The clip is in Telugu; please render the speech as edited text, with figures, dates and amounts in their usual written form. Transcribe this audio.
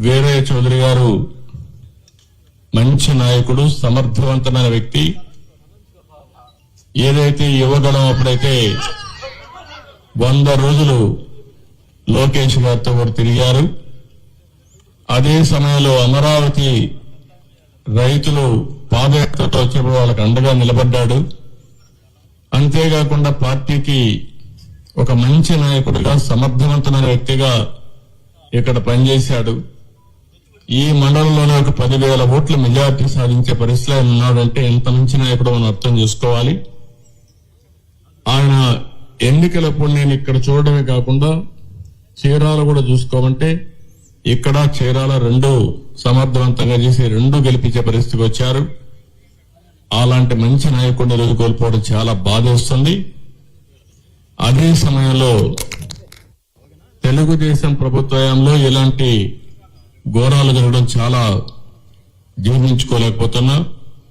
వీరయ్య చౌదరి గారు మంచి నాయకుడు, సమర్థవంతమైన వ్యక్తి. ఏదైతే యువగణం అప్పుడైతే 100 రోజులు లోకేష్ గారితో కూడా తిరిగారు. అదే సమయంలో అమరావతి రైతులు పాదయాత్రతో వచ్చినప్పుడు వాళ్ళకి అండగా నిలబడ్డాడు. అంతేకాకుండా పార్టీకి ఒక మంచి నాయకుడిగా, సమర్థవంతమైన వ్యక్తిగా ఇక్కడ పనిచేశాడు. ఈ మండలంలోనే ఒక 10,000 ఓట్ల మెజార్టీ సాధించే పరిస్థితిలో ఆయన ఉన్నాడంటే ఎంత మంచి నాయకుడు మనం అర్థం చేసుకోవాలి. ఆయన ఎన్నికలప్పుడు నేను ఇక్కడ చూడడమే కాకుండా చీరాల కూడా చూసుకోమంటే ఇక్కడ చీరాల 2 సమర్థవంతంగా చేసి 2 గెలిపించే పరిస్థితికి వచ్చారు. అలాంటి మంచి నాయకుడిని రోజు కోల్పోవడం చాలా బాధేస్తుంది. అదే సమయంలో తెలుగుదేశం ప్రభుత్వంలో ఇలాంటి ఘోరాలు జరగడం చాలా జీర్ణించుకోలేకపోతున్నా.